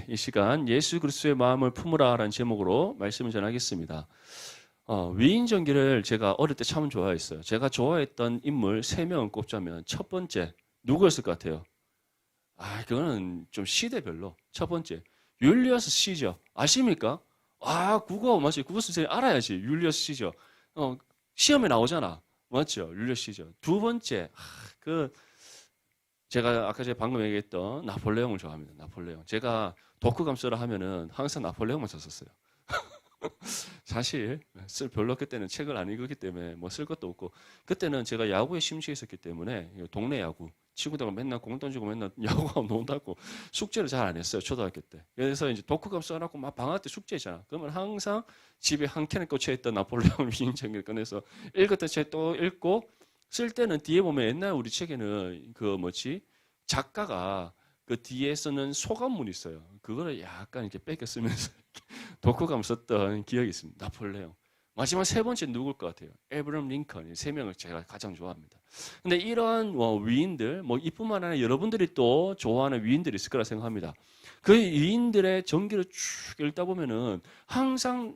이 시간 예수 그리스도의 마음을 품으라라는 제목으로 말씀을 전하겠습니다. 위인 전기를 제가 어릴 때 참 좋아했어요. 제가 좋아했던 인물 3명을 꼽자면 첫 번째 누구였을 것 같아요? 그거는 좀 시대별로. 첫 번째 율리어스 시저 아십니까? 국어 맞지? 국어 선생님 알아야지. 율리어스 시저. 시험에 나오잖아. 맞죠? 율리어스 시저. 두 번째 제가 방금 얘기했던 나폴레옹을 좋아합니다. 나폴레옹. 제가 독후감수를 하면은 항상 나폴레옹만 썼었어요. 사실 별로 그때는 책을 안 읽었기 때문에 뭐 쓸 것도 없고, 그때는 제가 야구에 심취했었기 때문에 동네 야구 친구들과 맨날 공 던지고 맨날 야구하고 논다고 숙제를 잘 안 했어요, 초등학교 때. 그래서 이제 독후감 써놓고 막 방학 때 숙제잖아. 그러면 항상 집에 한 켠에 꽂혀있던 나폴레옹 위인전기를 꺼내서 읽었던 책 또 읽고, 쓸 때는 뒤에 보면 옛날 우리 책에는 작가가 그 뒤에 쓰는 소감문이 있어요. 그거를 약간 이렇게 뺏겨 쓰면서 독후감 썼던 기억이 있습니다. 나폴레옹. 마지막 세 번째 누굴 것 같아요? 에브럼 링컨. 이 3명을 제가 가장 좋아합니다. 근데 이러한 위인들, 이뿐만 아니라 여러분들이 또 좋아하는 위인들이 있을 거라 생각합니다. 그 위인들의 전기를 쭉 읽다 보면은 항상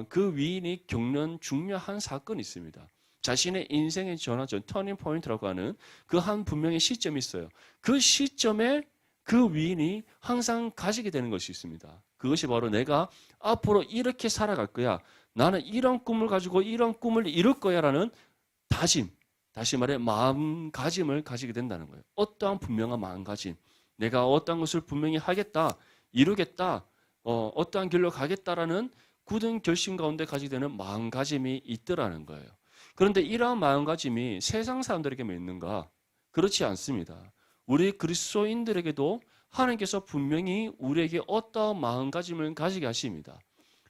그 위인이 겪는 중요한 사건이 있습니다. 자신의 인생의 전환점, 터닝 포인트라고 하는 그 한 분명히 시점이 있어요. 그 시점에 그 위인이 항상 가지게 되는 것이 있습니다. 그것이 바로 내가 앞으로 이렇게 살아갈 거야. 나는 이런 꿈을 가지고 이런 꿈을 이룰 거야 라는 다짐, 다시 말해 마음가짐을 가지게 된다는 거예요. 어떠한 분명한 마음가짐. 내가 어떠한 것을 분명히 하겠다, 이루겠다, 어떠한 길로 가겠다라는 굳은 결심 가운데 가지게 되는 마음가짐이 있더라는 거예요. 그런데 이러한 마음가짐이 세상 사람들에게만 있는가? 그렇지 않습니다. 우리 그리스도인들에게도 하나님께서 분명히 우리에게 어떠한 마음가짐을 가지게 하십니다.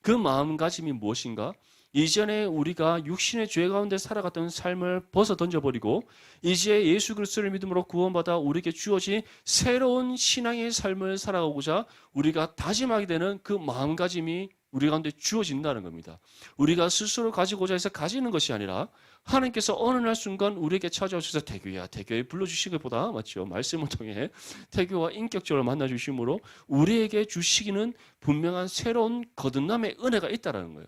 그 마음가짐이 무엇인가? 이전에 우리가 육신의 죄 가운데 살아갔던 삶을 벗어 던져버리고 이제 예수 그리스도를 믿음으로 구원받아 우리에게 주어진 새로운 신앙의 삶을 살아가고자 우리가 다짐하게 되는 그 마음가짐이 우리 가운데 주어진다는 겁니다. 우리가 스스로 가지고자 해서 가지는 것이 아니라 하나님께서 어느 날 순간 우리에게 찾아오셔서 태교야, 태교에 불러주시기보다, 맞죠? 말씀을 통해 태교와 인격적으로 만나주심으로 우리에게 주시기는 분명한 새로운 거듭남의 은혜가 있다는 거예요.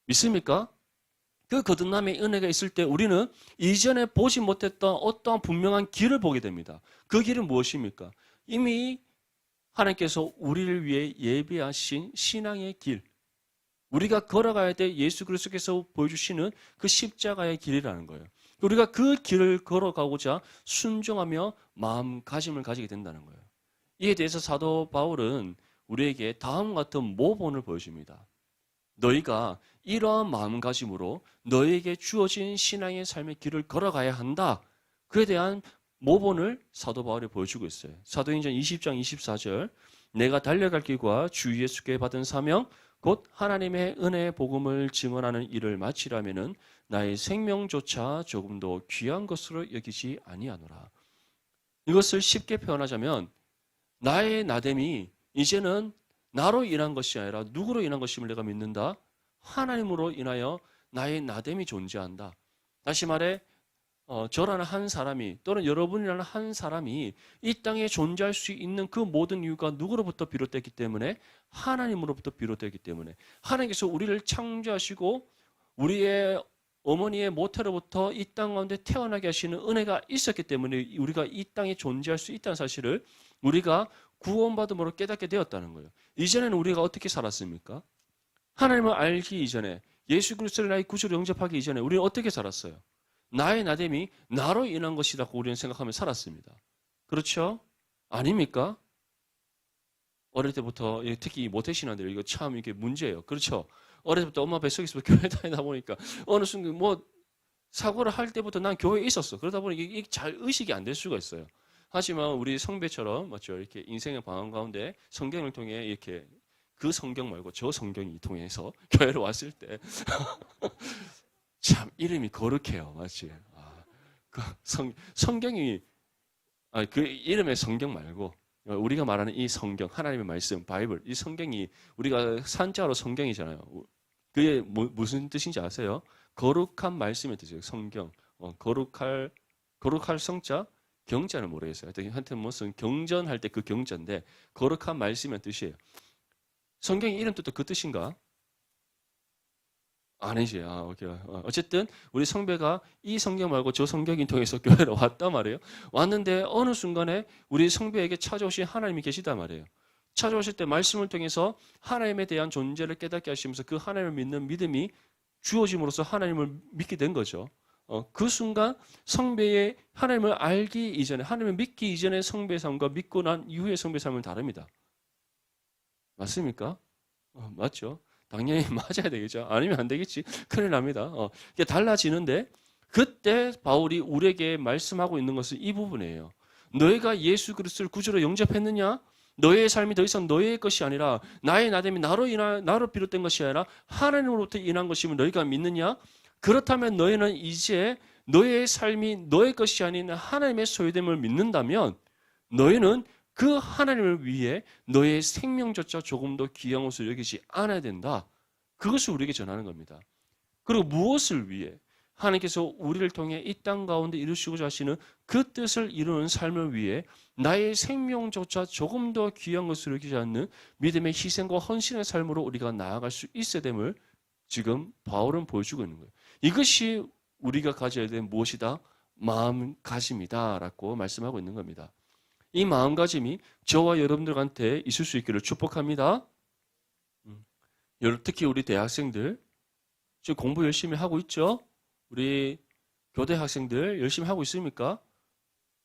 믿습니까? 그 거듭남의 은혜가 있을 때 우리는 이전에 보지 못했던 어떠한 분명한 길을 보게 됩니다. 그 길은 무엇입니까? 이미 하나님께서 우리를 위해 예비하신 신앙의 길, 우리가 걸어가야 될 예수 그리스도께서 보여주시는 그 십자가의 길이라는 거예요. 우리가 그 길을 걸어가고자 순종하며 마음가짐을 가지게 된다는 거예요. 이에 대해서 사도 바울은 우리에게 다음과 같은 모본을 보여줍니다. 너희가 이러한 마음가짐으로 너희에게 주어진 신앙의 삶의 길을 걸어가야 한다. 그에 대한 모본을 사도 바울이 보여주고 있어요. 사도행전 20장 24절, 내가 달려갈 길과 주 예수께 받은 사명 곧 하나님의 은혜의 복음을 증언하는 일을 마치려면은 나의 생명조차 조금도 귀한 것으로 여기지 아니하노라. 이것을 쉽게 표현하자면 나의 나됨이 이제는 나로 인한 것이 아니라 누구로 인한 것임을 내가 믿는다. 하나님으로 인하여 나의 나됨이 존재한다. 다시 말해 저라는 한 사람이 또는 여러분이라는 한 사람이 이 땅에 존재할 수 있는 그 모든 이유가 누구로부터 비롯됐기 때문에 하나님으로부터 비롯되기 때문에 하나님께서 우리를 창조하시고 우리의 어머니의 모태로부터 이 땅 가운데 태어나게 하시는 은혜가 있었기 때문에 우리가 이 땅에 존재할 수 있다는 사실을 우리가 구원받음으로 깨닫게 되었다는 거예요. 이전에는 우리가 어떻게 살았습니까? 하나님을 알기 이전에 예수 그리스도를 나의 구주로 영접하기 이전에 우리는 어떻게 살았어요? 나의 나됨이 나로 인한 것이라고 우리는 생각하며 살았습니다. 그렇죠? 아닙니까? 어릴 때부터 특히 모태신앙들 이거 참 이게 문제예요. 그렇죠? 어릴 때부터 엄마 뱃속에서 교회 다니다 보니까 어느 순간 사고를 할 때부터 난 교회에 있었어. 그러다 보니 이게 잘 의식이 안 될 수가 있어요. 하지만 우리 성배처럼 맞죠? 이렇게 인생의 방황 가운데 성경을 통해 이렇게 그 성경 말고 저 성경이 통해서 교회로 왔을 때 참 이름이 거룩해요, 맞지? 그 성경이 그 이름의 성경 말고 우리가 말하는 이 성경, 하나님의 말씀, 바이블, 이 성경이 우리가 산자로 성경이잖아요. 그게 무슨 뜻인지 아세요? 거룩한 말씀의 뜻이에요. 성경, 거룩할 성자, 경전을 모르겠어요. 하여튼 무슨 경전할 때 그 경전인데 거룩한 말씀이란 뜻이에요. 성경의 이름 뜻도 그 뜻인가? 아니지. 오케이. 어쨌든 우리 성배가 이 성경 말고 저 성경을 통해서 교회로 왔단 말이에요. 왔는데 어느 순간에 우리 성배에게 찾아오신 하나님이 계시단 말이에요. 찾아오실 때 말씀을 통해서 하나님에 대한 존재를 깨닫게 하시면서 그 하나님을 믿는 믿음이 주어짐으로써 하나님을 믿게 된 거죠. 그 순간 성배의 하나님을 알기 이전에, 하나님을 믿기 이전의 성배의 삶과 믿고 난 이후의 성배의 삶은 다릅니다. 맞습니까? 맞죠? 당연히 맞아야 되겠죠. 아니면 안 되겠지. 큰일 납니다. 이게 달라지는데 그때 바울이 우리에게 말씀하고 있는 것은 이 부분이에요. 너희가 예수 그리스도를 구주로 영접했느냐? 너의 삶이 더 이상 너의 것이 아니라 나의 나됨이 나로 비롯된 것이 아니라 하나님으로부터 인한 것이면 너희가 믿느냐? 그렇다면 너희는 이제 너의 삶이 너의 것이 아닌 하나님의 소유됨을 믿는다면 너희는 그 하나님을 위해 너의 생명조차 조금도 귀한 것을 여기지 않아야 된다. 그것을 우리에게 전하는 겁니다. 그리고 무엇을 위해? 하나님께서 우리를 통해 이 땅 가운데 이루시고자 하시는 그 뜻을 이루는 삶을 위해 나의 생명조차 조금 더 귀한 것을 여기지 않는 믿음의 희생과 헌신의 삶으로 우리가 나아갈 수 있어야 됨을 지금 바울은 보여주고 있는 거예요. 이것이 우리가 가져야 될 무엇이다? 마음가짐이다 라고 말씀하고 있는 겁니다. 이 마음가짐이 저와 여러분들한테 있을 수 있기를 축복합니다. 특히 우리 대학생들 지금 공부 열심히 하고 있죠? 우리 교대 학생들 열심히 하고 있습니까?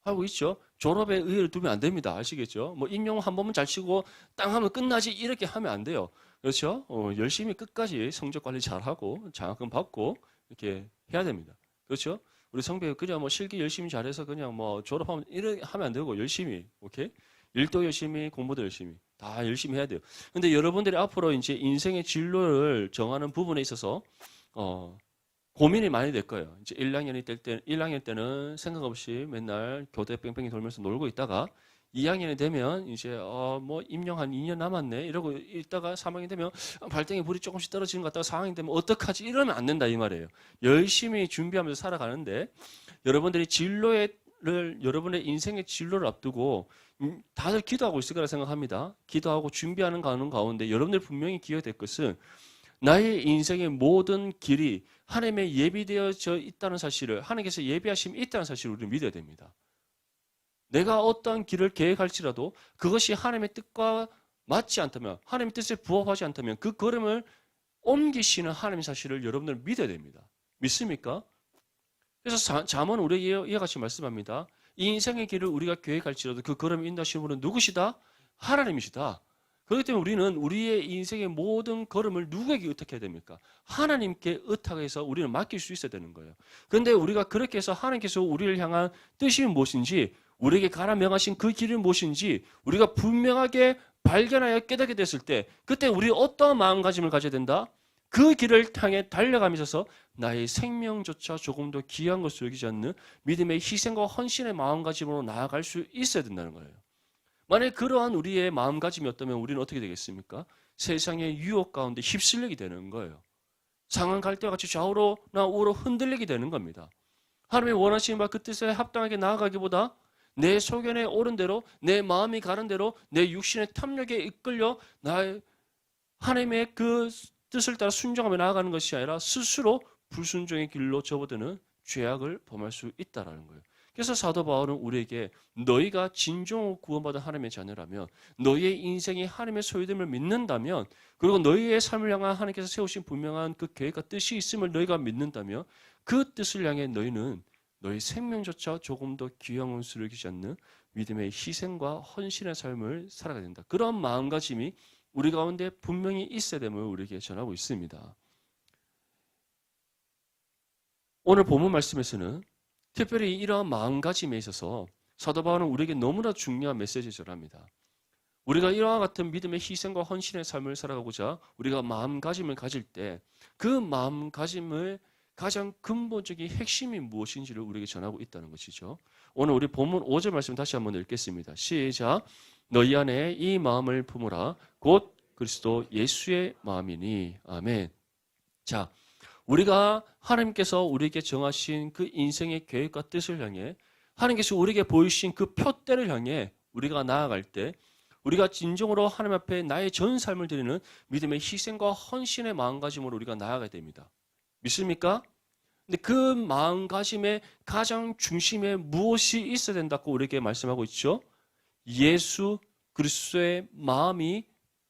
하고 있죠? 졸업에 의의를 두면 안 됩니다. 아시겠죠? 뭐 임용 한 번만 잘 치고 땅 하면 끝나지 이렇게 하면 안 돼요. 그렇죠? 열심히 끝까지 성적 관리 잘하고 장학금 받고 이렇게 해야 됩니다. 그렇죠? 우리 성배 그냥 뭐 실기 열심히 잘해서 그냥 뭐 졸업하면 이렇게 하면 안 되고 열심히, 오케이? 일도 열심히, 공부도 열심히 다 열심히 해야 돼요. 근데 여러분들이 앞으로 이제 인생의 진로를 정하는 부분에 있어서 고민이 많이 될 거예요. 이제 1학년 때는 생각 없이 맨날 교대 뺑뺑이 돌면서 놀고 있다가 2학년이 되면 이제 뭐 임용 한 2년 남았네 이러고 있다가 3학년 되면 발등에 불이 조금씩 떨어지는 것 같다가 4학년 되면 어떡하지 이러면 안 된다 이 말이에요. 열심히 준비하면서 살아가는데 여러분들이 여러분의 인생의 진로를 앞두고 다들 기도하고 있을 거라 생각합니다. 기도하고 준비하는 가운데 여러분들 분명히 기억될 것은 나의 인생의 모든 길이 하나님의 예비되어져 있다는 사실을, 하나님께서 예비하심이 있다는 사실을 우리는 믿어야 됩니다. 내가 어떤 길을 계획할지라도 그것이 하나님의 뜻과 맞지 않다면, 하나님의 뜻에 부합하지 않다면 그 걸음을 옮기시는 하나님의 사실을 여러분들 믿어야 됩니다. 믿습니까? 그래서 잠언은 우리에게 이와 같이 말씀합니다. 이 인생의 길을 우리가 계획할지라도 그 걸음을 인도하시는 분은 누구시다? 하나님이시다. 그렇기 때문에 우리는 우리의 인생의 모든 걸음을 누구에게 의탁해야 됩니까? 하나님께 의탁해서 우리는 맡길 수 있어야 되는 거예요. 그런데 우리가 그렇게 해서 하나님께서 우리를 향한 뜻이 무엇인지, 우리에게 가라 명하신 그 길이 무엇인지 우리가 분명하게 발견하여 깨닫게 됐을 때 그때 우리 어떠한 마음가짐을 가져야 된다? 그 길을 향해 달려가면서 나의 생명조차 조금 더 귀한 것을 여기지 않는 믿음의 희생과 헌신의 마음가짐으로 나아갈 수 있어야 된다는 거예요. 만약 그러한 우리의 마음가짐이 없다면 우리는 어떻게 되겠습니까? 세상의 유혹 가운데 휩쓸리게 되는 거예요. 상한 갈대와 같이 좌우로나 우로 흔들리게 되는 겁니다. 하나님의 원하시는 바 그 뜻에 합당하게 나아가기보다 내 소견에 오른 대로, 내 마음이 가는 대로, 내 육신의 탐욕에 이끌려 하나님의 그 뜻을 따라 순종하며 나아가는 것이 아니라 스스로 불순종의 길로 접어드는 죄악을 범할 수 있다는 거예요. 그래서 사도 바울은 우리에게 너희가 진정으로 구원받은 하나님의 자녀라면, 너희의 인생이 하나님의 소유됨을 믿는다면, 그리고 너희의 삶을 향한 하나님께서 세우신 분명한 그 계획과 뜻이 있음을 너희가 믿는다면 그 뜻을 향해 너희는 너희 생명조차 조금 더 귀한 것을 여기지 않는 믿음의 희생과 헌신의 삶을 살아가야 된다. 그런 마음가짐이 우리 가운데 분명히 있어야 됨을 우리에게 전하고 있습니다. 오늘 본문 말씀에서는 특별히 이러한 마음가짐에 있어서 사도 바울은 우리에게 너무나 중요한 메시지를 전합니다. 우리가 이와 같은 믿음의 희생과 헌신의 삶을 살아가고자 우리가 마음가짐을 가질 때 그 마음가짐을 가장 근본적인 핵심이 무엇인지를 우리에게 전하고 있다는 것이죠. 오늘 우리 본문 5절 말씀 다시 한번 읽겠습니다. 시작. 너희 안에 이 마음을 품으라. 곧 그리스도 예수의 마음이니. 아멘. 자, 우리가 하나님께서 우리에게 정하신 그 인생의 계획과 뜻을 향해 하나님께서 우리에게 보이신 그 표대를 향해 우리가 나아갈 때 우리가 진정으로 하나님 앞에 나의 전 삶을 드리는 믿음의 희생과 헌신의 마음가짐으로 우리가 나아가야 됩니다. 믿습니까? 근데 그 마음가짐의 가장 중심에 무엇이 있어야 된다고 우리에게 말씀하고 있죠? 예수 그리스도의 마음이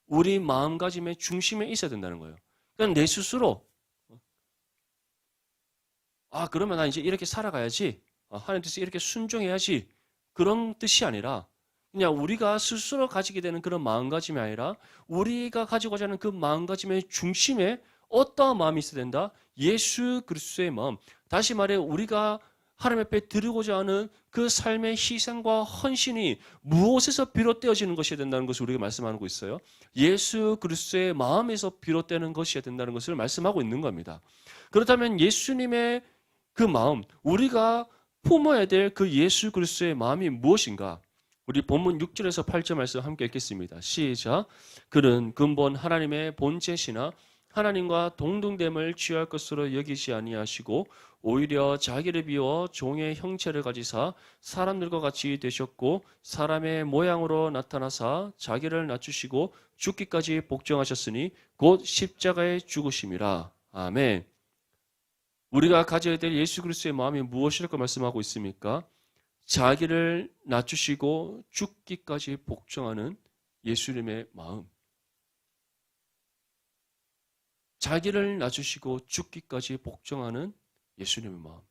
우리 마음가짐의 중심에 있어야 된다는 거예요. 그러니까 내 스스로 그러면 나 이제 이렇게 살아가야지. 하나님 뜻에 이렇게 순종해야지. 그런 뜻이 아니라 그냥 우리가 스스로 가지게 되는 그런 마음가짐이 아니라 우리가 가지고자 하는 그 마음가짐의 중심에 어떠한 마음이 있어야 된다? 예수 그리스도의 마음. 다시 말해 우리가 하나님 앞에 드리고자 하는 그 삶의 희생과 헌신이 무엇에서 비롯되어지는 것이어야 된다는 것을 우리가 말씀하고 있어요. 예수 그리스도의 마음에서 비롯되는 것이어야 된다는 것을 말씀하고 있는 겁니다. 그렇다면 예수님의 그 마음, 우리가 품어야 될 그 예수 그리스도의 마음이 무엇인가? 우리 본문 6절에서 8절 말씀 함께 읽겠습니다. 시작. 그는 근본 하나님의 본체시나 하나님과 동등됨을 취할 것으로 여기지 아니하시고 오히려 자기를 비워 종의 형체를 가지사 사람들과 같이 되셨고 사람의 모양으로 나타나사 자기를 낮추시고 죽기까지 복종하셨으니 곧 십자가에 죽으심이라. 아멘. 우리가 가져야 될 예수 그리스도의 마음이 무엇이라고 말씀하고 있습니까? 자기를 낮추시고 죽기까지 복종하는 예수님의 마음. 자기를 낮추시고 죽기까지 복종하는 예수님의 마음.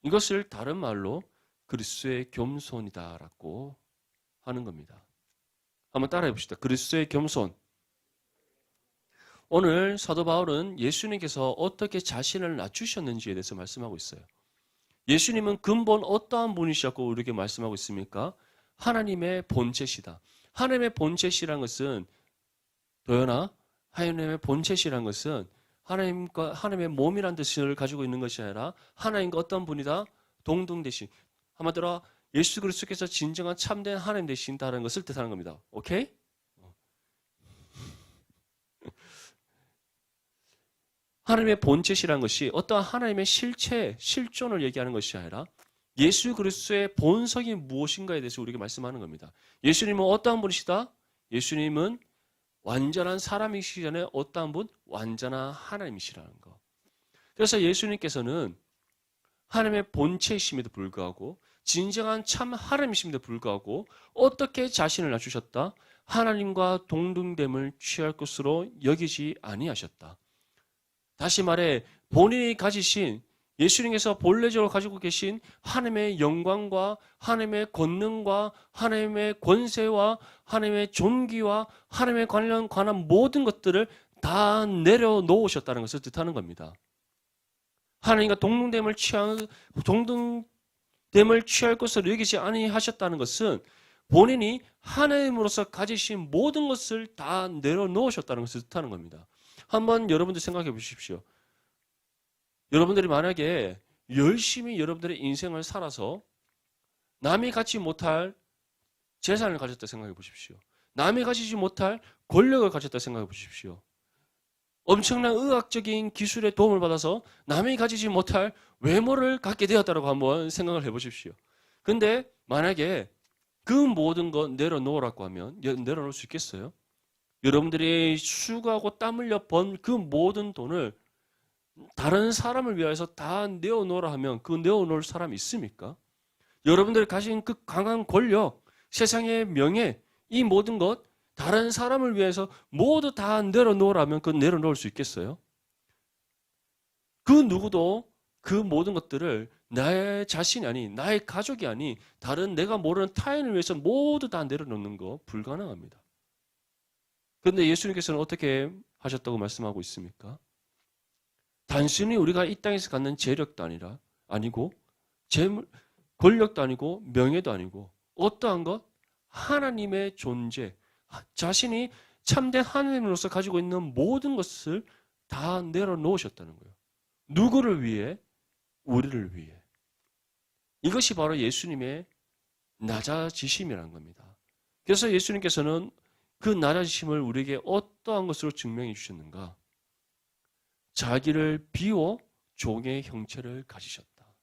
이것을 다른 말로 그리스도의 겸손이다라고 하는 겁니다. 한번 따라해 봅시다. 그리스도의 겸손. 오늘 사도 바울은 예수님께서 어떻게 자신을 낮추셨는지에 대해서 말씀하고 있어요. 예수님은 근본 어떠한 분이시라고 우리에게 말씀하고 있습니까? 하나님의 본체시다. 하나님의 본체시란 것은 도연아, 하나님의 본체시란 것은 하나님과 하나님의 몸이란 뜻을 가지고 있는 것이 아니라 하나님과 어떤 분이다? 동등되신. 한마디로 예수 그리스도께서 진정한 참된 하나님 되신다는 것을 뜻하는 겁니다. 오케이? 하나님의 본체시란 것이 어떠한 하나님의 실체, 실존을 얘기하는 것이 아니라 예수 그리스도의 본성이 무엇인가에 대해서 우리에게 말씀하는 겁니다. 예수님은 어떠한 분이시다? 예수님은 완전한 사람이시기 전에 어떠한 분? 완전한 하나님이시라는 거. 그래서 예수님께서는 하나님의 본체이심에도 불구하고 진정한 참 하나님이심에도 불구하고 어떻게 자신을 낮추셨다? 하나님과 동등됨을 취할 것으로 여기지 아니하셨다. 다시 말해 본인이 가지신 예수님께서 본래적으로 가지고 계신 하나님의 영광과 하나님의 권능과 하나님의 권세와 하나님의 존귀와 하나님의 관한 모든 것들을 다 내려놓으셨다는 것을 뜻하는 겁니다. 하나님과 동등됨을 취할 것으로 여기지 아니하셨다는 것은 본인이 하나님으로서 가지신 모든 것을 다 내려놓으셨다는 것을 뜻하는 겁니다. 한번 여러분들 생각해 보십시오. 여러분들이 만약에 열심히 여러분들의 인생을 살아서 남이 갖지 못할 재산을 가졌다 생각해 보십시오. 남이 가지지 못할 권력을 가졌다 생각해 보십시오. 엄청난 의학적인 기술의 도움을 받아서 남이 가지지 못할 외모를 갖게 되었다고 한번 생각을 해 보십시오. 근데 만약에 그 모든 것 내려놓으라고 하면 내려놓을 수 있겠어요? 여러분들이 수고하고 땀 흘려 번 그 모든 돈을 다른 사람을 위해서 다 내어놓으라 하면 그 내어놓을 사람이 있습니까? 여러분들이 가진 그 강한 권력, 세상의 명예, 이 모든 것 다른 사람을 위해서 모두 다 내려놓으라면 그 내려놓을 수 있겠어요? 그 누구도 그 모든 것들을 나의 자신이 아니, 나의 가족이 아니, 다른 내가 모르는 타인을 위해서 모두 다 내려놓는 거 불가능합니다. 그런데 예수님께서는 어떻게 하셨다고 말씀하고 있습니까? 단순히 우리가 이 땅에서 갖는 재력도 아니고 재물, 권력도 아니고 명예도 아니고 어떠한 것? 하나님의 존재, 자신이 참된 하나님으로서 가지고 있는 모든 것을 다 내려놓으셨다는 거예요. 누구를 위해? 우리를 위해. 이것이 바로 예수님의 낮아지심이라는 겁니다. 그래서 예수님께서는 그 낮아지심을 우리에게 어떠한 것으로 증명해 주셨는가? 자기를 비워 종의 형체를 가지셨다.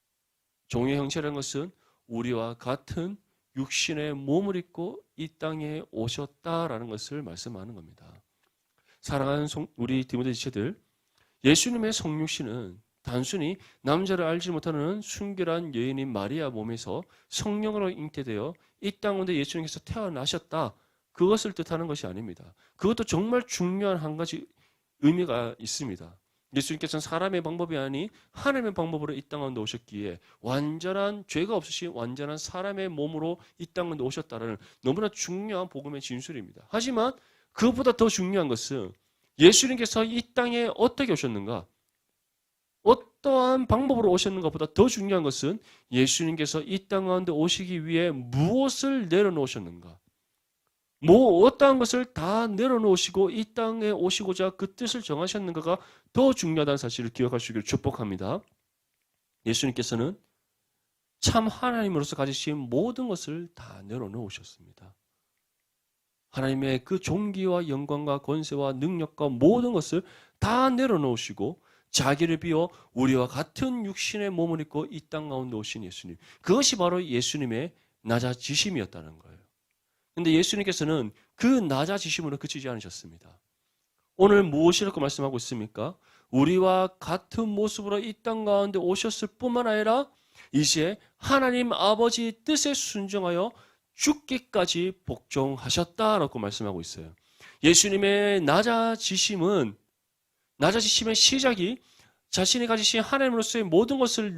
종의 형체라는 것은 우리와 같은 육신의 몸을 입고 이 땅에 오셨다라는 것을 말씀하는 겁니다. 사랑하는 우리 디모데 지체들, 예수님의 성육신은 단순히 남자를 알지 못하는 순결한 여인인 마리아 몸에서 성령으로 잉태되어 이 땅 가운데 예수님께서 태어나셨다, 그것을 뜻하는 것이 아닙니다. 그것도 정말 중요한 한 가지 의미가 있습니다. 예수님께서는 사람의 방법이 아닌 하나님의 방법으로 이 땅 가운데 오셨기에 완전한 죄가 없으신 완전한 사람의 몸으로 이 땅 가운데 오셨다는 너무나 중요한 복음의 진술입니다. 하지만 그것보다 더 중요한 것은 예수님께서 이 땅에 어떻게 오셨는가, 어떠한 방법으로 오셨는가보다 더 중요한 것은 예수님께서 이 땅 가운데 오시기 위해 무엇을 내려놓으셨는가, 어떠한 것을 다 내려놓으시고 이 땅에 오시고자 그 뜻을 정하셨는가가 더 중요하다는 사실을 기억하시기를 축복합니다. 예수님께서는 참 하나님으로서 가지신 모든 것을 다 내려놓으셨습니다. 하나님의 그 존귀와 영광과 권세와 능력과 모든 것을 다 내려놓으시고 자기를 비워 우리와 같은 육신의 몸을 입고 이 땅 가운데 오신 예수님, 그것이 바로 예수님의 낮아지심이었다는 거예요. 그런데 예수님께서는 그 낮아지심으로 그치지 않으셨습니다. 오늘 무엇이라고 말씀하고 있습니까? 우리와 같은 모습으로 이 땅 가운데 오셨을 뿐만 아니라 이제 하나님 아버지 뜻에 순종하여 죽기까지 복종하셨다라고 말씀하고 있어요. 예수님의 낮아지심의 시작이 자신이 가지신 하나님으로서의 모든 것을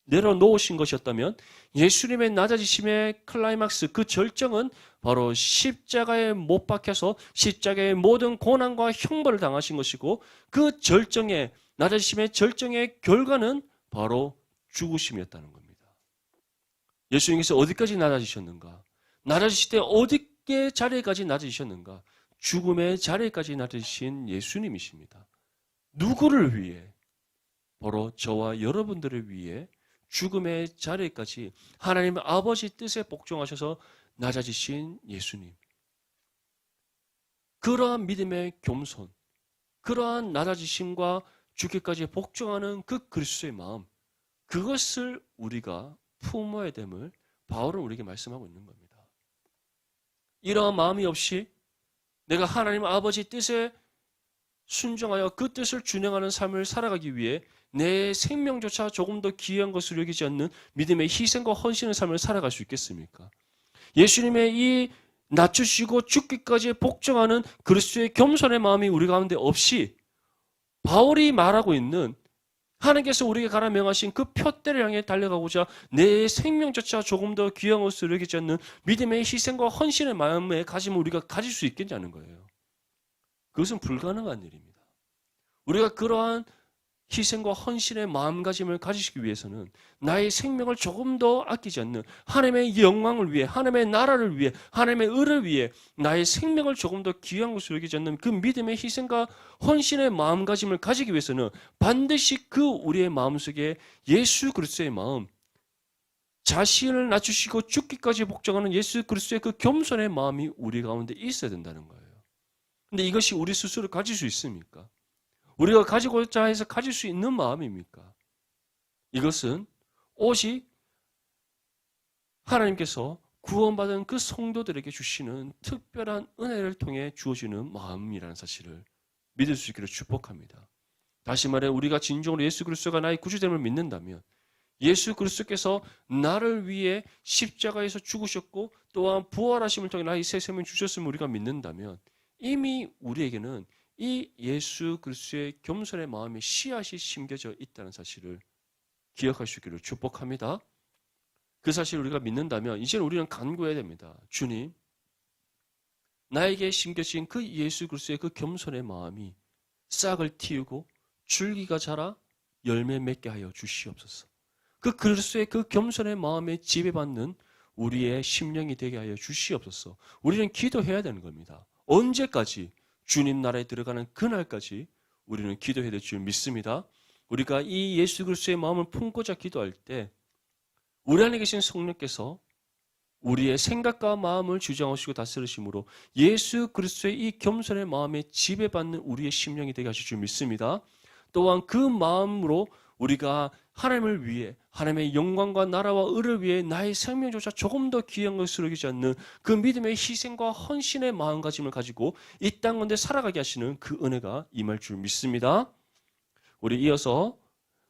내려놓으신 것이었다면 예수님의 낮아지심의 클라이막스, 그 절정은 바로 십자가에 못 박혀서 십자가의 모든 고난과 형벌을 당하신 것이고, 그 절정의 낮아지심의 절정의 결과는 바로 죽으심이었다는 겁니다. 예수님께서 어디까지 낮아지셨는가? 낮아지실 때 어디의 자리까지 낮아지셨는가? 죽음의 자리까지 낮아지신 예수님이십니다. 누구를 위해? 바로 저와 여러분들을 위해 죽음의 자리까지 하나님 아버지 뜻에 복종하셔서 낮아지신 예수님. 그러한 믿음의 겸손, 그러한 낮아지심과 죽기까지 복종하는 그 그리스도의 마음, 그것을 우리가 품어야 됨을 바울은 우리에게 말씀하고 있는 겁니다. 이러한 마음이 없이 내가 하나님 아버지 뜻에 순종하여 그 뜻을 준행하는 삶을 살아가기 위해 내 생명조차 조금 더 귀한 것으로 여기지 않는 믿음의 희생과 헌신의 삶을 살아갈 수 있겠습니까? 예수님의 이 낮추시고 죽기까지 복종하는 그리스도의 겸손의 마음이 우리 가운데 없이 바울이 말하고 있는 하나님께서 우리에게 가라 명하신 그 표대를 향해 달려가고자 내 생명조차 조금 더 귀한 것으로 여기지 않는 믿음의 희생과 헌신의 마음의 가짐을 우리가 가질 수 있겠냐는 거예요. 그것은 불가능한 일입니다. 우리가 그러한 희생과 헌신의 마음가짐을 가지시기 위해서는 나의 생명을 조금 더 아끼지 않는 하나님의 영광을 위해, 하나님의 나라를 위해, 하나님의 의를 위해 나의 생명을 조금 더 귀한 것으로 여기지 않는 그 믿음의 희생과 헌신의 마음가짐을 가지기 위해서는 반드시 그 우리의 마음속에 예수 그리스도의 마음, 자신을 낮추시고 죽기까지 복종하는 예수 그리스도의 그 겸손의 마음이 우리 가운데 있어야 된다는 거예요. 근데 이것이 우리 스스로 가질 수 있습니까? 우리가 가지고자 해서 가질 수 있는 마음입니까? 이것은 오직 하나님께서 구원받은 그 성도들에게 주시는 특별한 은혜를 통해 주어지는 마음이라는 사실을 믿을 수 있기를 축복합니다. 다시 말해 우리가 진정으로 예수 그리스도가 나의 구주됨을 믿는다면, 예수 그리스도께서 나를 위해 십자가에서 죽으셨고 또한 부활하심을 통해 나의 새 생명 주셨음을 우리가 믿는다면 이미 우리에게는 이 예수 그리스도의 겸손의 마음의 씨앗이 심겨져 있다는 사실을 기억할 수 있기를 축복합니다. 그 사실을 우리가 믿는다면 이제는 우리는 간구해야 됩니다. 주님, 나에게 심겨진 그 예수 그리스도의 그 겸손의 마음이 싹을 틔우고 줄기가 자라 열매 맺게 하여 주시옵소서. 그 그리스도의 그 겸손의 마음에 지배받는 우리의 심령이 되게 하여 주시옵소서. 우리는 기도해야 되는 겁니다. 언제까지? 주님 나라에 들어가는 그날까지 우리는 기도해야 될 줄 믿습니다. 우리가 이 예수 그리스도의 마음을 품고자 기도할 때 우리 안에 계신 성령께서 우리의 생각과 마음을 주장하시고 다스리심으로 예수 그리스도의 이 겸손의 마음에 지배받는 우리의 심령이 되게 하실 줄 믿습니다. 또한 그 마음으로 우리가 하나님을 위해 하나님의 영광과 나라와 의를 위해 나의 생명조차 조금 더 귀한 것으로 여기지 않는 그 믿음의 희생과 헌신의 마음가짐을 가지고 이 땅 가운데 살아가게 하시는 그 은혜가 임할 줄 믿습니다. 우리 이어서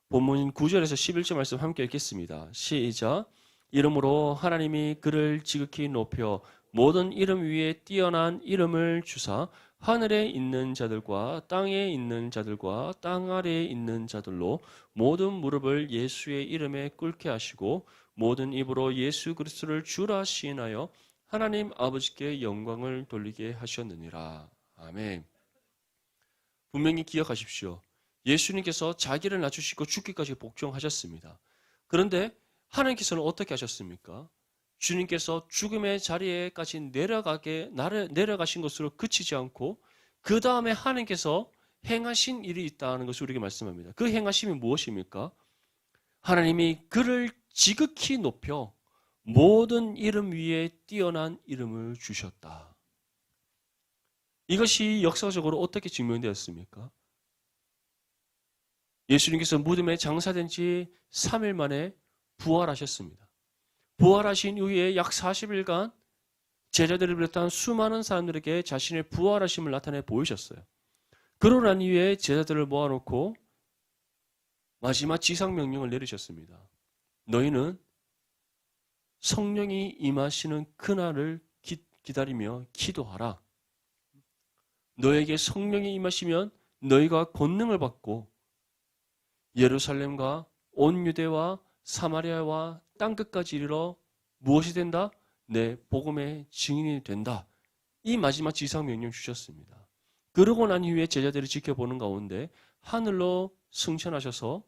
본문 9절에서 11절 말씀 함께 읽겠습니다. 시작. 이름으로 하나님이 그를 지극히 높여 모든 이름 위에 뛰어난 이름을 주사 하늘에 있는 자들과 땅에 있는 자들과 땅 아래에 있는 자들로 모든 무릎을 예수의 이름에 꿇게 하시고 모든 입으로 예수 그리스도를 주라 시인하여 하나님 아버지께 영광을 돌리게 하셨느니라. 아멘. 분명히 기억하십시오. 예수님께서 자기를 낮추시고 죽기까지 복종하셨습니다. 그런데 하나님께서는 어떻게 하셨습니까? 주님께서 죽음의 자리에까지 내려가신 것으로 그치지 않고 그 다음에 하나님께서 행하신 일이 있다는 것을 우리에게 말씀합니다. 그 행하심이 무엇입니까? 하나님이 그를 지극히 높여 모든 이름 위에 뛰어난 이름을 주셨다. 이것이 역사적으로 어떻게 증명되었습니까? 예수님께서 무덤에 장사된 지 3일 만에 부활하셨습니다. 부활하신 이후에 약 40일간 제자들을 비롯한 수많은 사람들에게 자신의 부활하심을 나타내 보이셨어요. 그러고 난 이후에 제자들을 모아놓고 마지막 지상명령을 내리셨습니다. 너희는 성령이 임하시는 그날을 기다리며 기도하라. 너에게 성령이 임하시면 너희가 권능을 받고 예루살렘과 온 유대와 사마리아와 땅끝까지 이르러 무엇이 된다? 내 복음의 증인이 된다. 이 마지막 지상명령 주셨습니다. 그러고 난 이후에 제자들이 지켜보는 가운데 하늘로 승천하셔서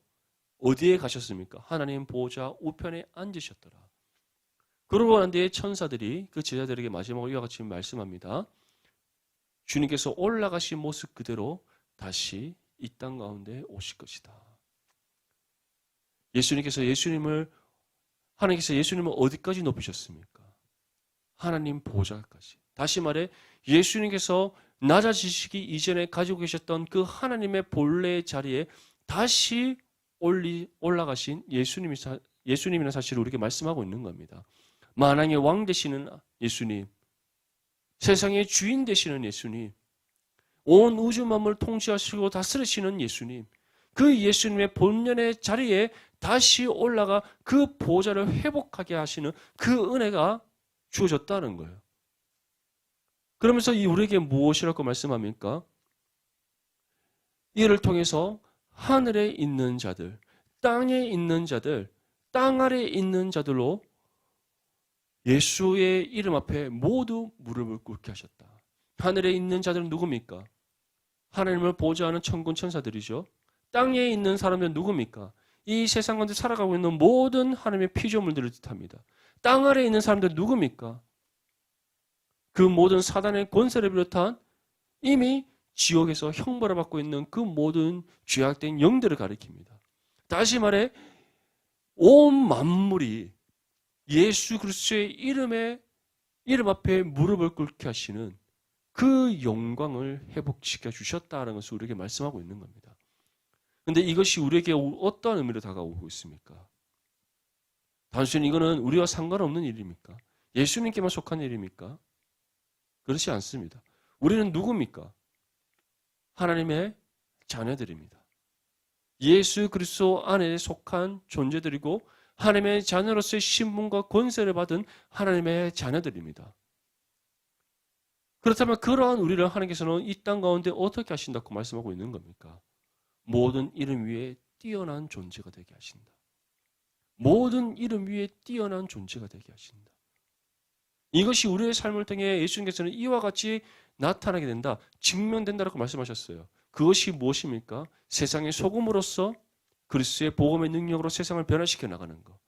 어디에 가셨습니까? 하나님 보호자 우편에 앉으셨더라. 그러고 난 뒤에 천사들이 그 제자들에게 마지막으로 이와 같이 말씀합니다. 주님께서 올라가신 모습 그대로 다시 이 땅 가운데 오실 것이다. 하나님께서 예수님을 어디까지 높이셨습니까? 하나님 보좌까지. 다시 말해 예수님께서 낮아지시기 이전에 가지고 계셨던 그 하나님의 본래의 자리에 다시 올라가신 예수님이라는 사실을 우리에게 말씀하고 있는 겁니다. 만왕의 왕 되시는 예수님, 세상의 주인 되시는 예수님, 온 우주 만물을 통치하시고 다스리시는 예수님, 그 예수님의 본연의 자리에 다시 올라가 그 보좌를 회복하게 하시는 그 은혜가 주어졌다는 거예요. 그러면서 우리에게 무엇이라고 말씀합니까? 이를 통해서 하늘에 있는 자들, 땅에 있는 자들, 땅 아래에 있는 자들로 예수의 이름 앞에 모두 무릎을 꿇게 하셨다. 하늘에 있는 자들은 누굽니까? 하나님을 보좌하는 천군 천사들이죠. 땅에 있는 사람들은 누굽니까? 이 세상 가운데 살아가고 있는 모든 하나님의 피조물들을 뜻합니다. 땅 아래에 있는 사람들은 누굽니까? 그 모든 사단의 권세를 비롯한 이미 지옥에서 형벌을 받고 있는 그 모든 죄악된 영들을 가리킵니다. 다시 말해 온 만물이 예수 그리스도의 이름 앞에 무릎을 꿇게 하시는 그 영광을 회복시켜 주셨다는 것을 우리에게 말씀하고 있는 겁니다. 그런데 이것이 우리에게 어떤 의미로 다가오고 있습니까? 단순히 이거는 우리와 상관없는 일입니까? 예수님께만 속한 일입니까? 그렇지 않습니다. 우리는 누굽니까? 하나님의 자녀들입니다. 예수 그리스도 안에 속한 존재들이고 하나님의 자녀로서의 신분과 권세를 받은 하나님의 자녀들입니다. 그렇다면 그러한 우리를 하나님께서는 이 땅 가운데 어떻게 하신다고 말씀하고 있는 겁니까? 모든 이름 위에 뛰어난 존재가 되게 하신다. 모든 이름 위에 뛰어난 존재가 되게 하신다. 이것이 우리의 삶을 통해 예수님께서는 이와 같이 나타나게 된다, 증명된다라고 말씀하셨어요. 그것이 무엇입니까? 세상의 소금으로서 그리스도의 복음의 능력으로 세상을 변화시켜 나가는 것.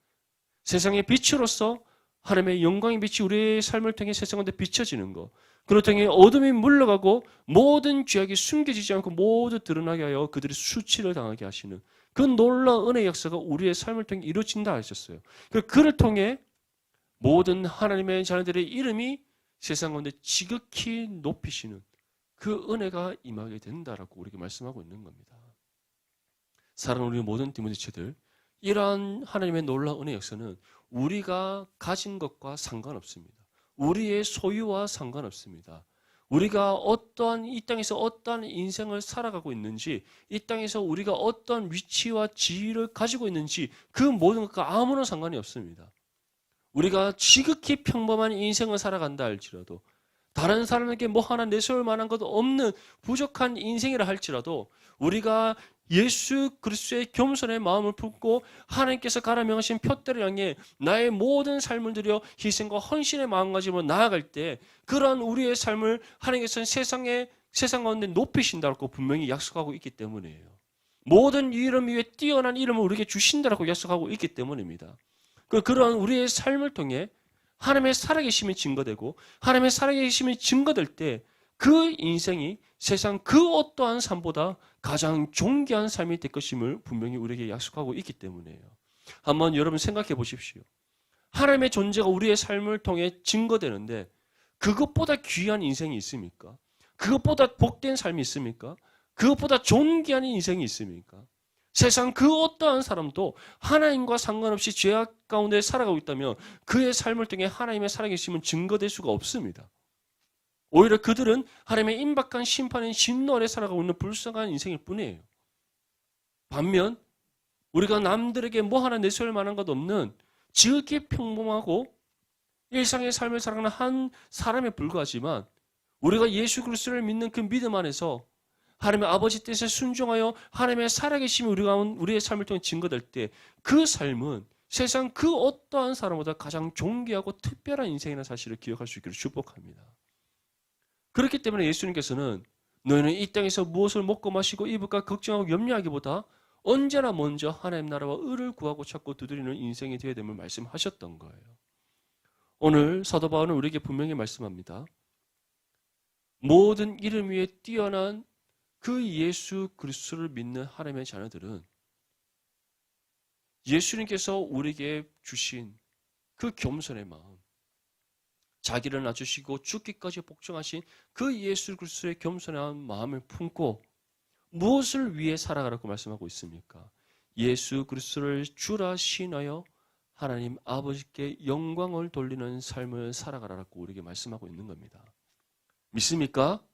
세상의 빛으로서 하나님의 영광의 빛이 우리의 삶을 통해 세상 가운데 비춰지는 것. 그로 통해 어둠이 물러가고 모든 죄악이 숨겨지지 않고 모두 드러나게 하여 그들이 수치를 당하게 하시는 그 놀라운 은혜의 역사가 우리의 삶을 통해 이루어진다 하셨어요. 그를 통해 모든 하나님의 자녀들의 이름이 세상 가운데 지극히 높이시는 그 은혜가 임하게 된다라고 우리에게 말씀하고 있는 겁니다. 사랑하는 우리 모든 디모데체들, 이러한 하나님의 놀라운 은혜 역사는 우리가 가진 것과 상관없습니다. 우리의 소유와 상관없습니다. 우리가 어떠한 이 땅에서 어떠한 인생을 살아가고 있는지, 이 땅에서 우리가 어떠한 위치와 지위를 가지고 있는지 그 모든 것과 아무런 상관이 없습니다. 우리가 지극히 평범한 인생을 살아간다 할지라도, 다른 사람에게 뭐 하나 내세울 만한 것도 없는 부족한 인생이라 할지라도, 우리가 예수 그리스도의 겸손의 마음을 품고 하나님께서 가라 명하신 표대를 향해 나의 모든 삶을 들여 희생과 헌신의 마음가짐으로 나아갈 때, 그러한 우리의 삶을 하나님께서는 세상 가운데 높이신다고 분명히 약속하고 있기 때문이에요. 모든 이름 위에 뛰어난 이름을 우리에게 주신다고 약속하고 있기 때문입니다. 그러한 우리의 삶을 통해 하나님의 살아계심이 증거되고, 하나님의 살아계심이 증거될 때 그 인생이 세상 그 어떠한 삶보다 가장 존귀한 삶이 될 것임을 분명히 우리에게 약속하고 있기 때문이에요. 한번 여러분 생각해 보십시오. 하나님의 존재가 우리의 삶을 통해 증거되는데 그것보다 귀한 인생이 있습니까? 그것보다 복된 삶이 있습니까? 그것보다 존귀한 인생이 있습니까? 세상 그 어떠한 사람도 하나님과 상관없이 죄악 가운데 살아가고 있다면 그의 삶을 통해 하나님의 살아계심은 증거될 수가 없습니다. 오히려 그들은 하나님의 임박한 심판인 진노 아래 살아가고 있는 불쌍한 인생일 뿐이에요. 반면 우리가 남들에게 뭐 하나 내세울 만한 것 없는 지극히 평범하고 일상의 삶을 살아가는 한 사람에 불과하지만, 우리가 예수 그리스도를 믿는 그 믿음 안에서 하나님의 아버지 뜻에 순종하여 하나님의 살아계심이 우리의 삶을 통해 증거될 때 그 삶은 세상 그 어떠한 사람보다 가장 존귀하고 특별한 인생이라는 사실을 기억할 수 있기를 축복합니다. 그렇기 때문에 예수님께서는 너희는 이 땅에서 무엇을 먹고 마시고 입을까 걱정하고 염려하기보다 언제나 먼저 하나님 나라와 의를 구하고 찾고 두드리는 인생이 되어야 됨을 말씀하셨던 거예요. 오늘 사도 바울은 우리에게 분명히 말씀합니다. 모든 이름 위에 뛰어난 그 예수 그리스도를 믿는 하나님의 자녀들은 예수님께서 우리에게 주신 그 겸손의 마음, 자기를 낮추시고 죽기까지 복종하신 그 예수 그리스도의 겸손한 마음을 품고 무엇을 위해 살아가라고 말씀하고 있습니까? 예수 그리스도를 주라 신하여 하나님 아버지께 영광을 돌리는 삶을 살아가라고 우리에게 말씀하고 있는 겁니다. 믿습니까?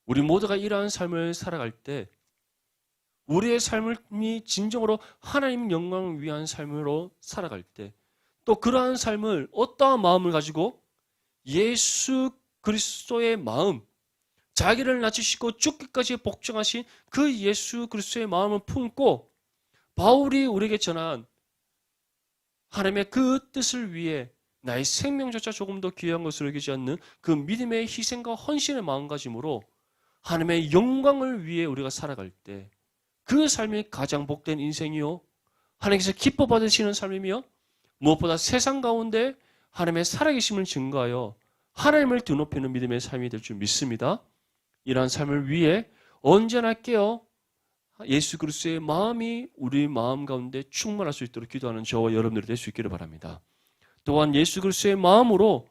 우리 모두가 이러한 삶을 살아갈 때 우리의 삶이 진정으로 하나님 영광을 위한 삶으로 살아갈 때, 또 그러한 삶을 어떠한 마음을 가지고 예수 그리스도의 마음, 자기를 낮추시고 죽기까지 복종하신 그 예수 그리스도의 마음을 품고 바울이 우리에게 전한 하나님의 그 뜻을 위해 나의 생명조차 조금 더 귀한 것으로 여기지 않는 그 믿음의 희생과 헌신의 마음가짐으로 하나님의 영광을 위해 우리가 살아갈 때 그 삶이 가장 복된 인생이요, 하나님께서 기뻐 받으시는 삶이며, 무엇보다 세상 가운데 하나님의 살아계심을 증거하여 하나님을 드높이는 믿음의 삶이 될 줄 믿습니다. 이러한 삶을 위해 언제나 깨어 예수 그리스도의 마음이 우리 마음 가운데 충만할 수 있도록 기도하는 저와 여러분들이 될 수 있기를 바랍니다. 또한 예수 그리스도의 마음으로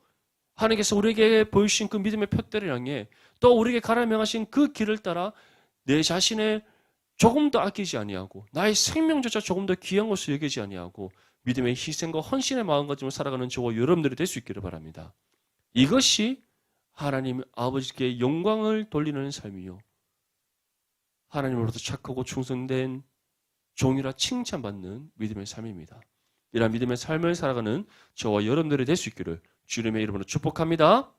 하나님께서 우리에게 보여주신 그 믿음의 표대를 향해 또 우리에게 가라 명하신 그 길을 따라 내 자신을 조금 더 아끼지 아니하고 나의 생명조차 조금 더 귀한 것을 여기지 아니하고 믿음의 희생과 헌신의 마음가짐을 살아가는 저와 여러분들이 될 수 있기를 바랍니다. 이것이 하나님 아버지께 영광을 돌리는 삶이요, 하나님으로부터 착하고 충성된 종이라 칭찬받는 믿음의 삶입니다. 이러한 믿음의 삶을 살아가는 저와 여러분들이 될 수 있기를 주님의 이름으로 축복합니다.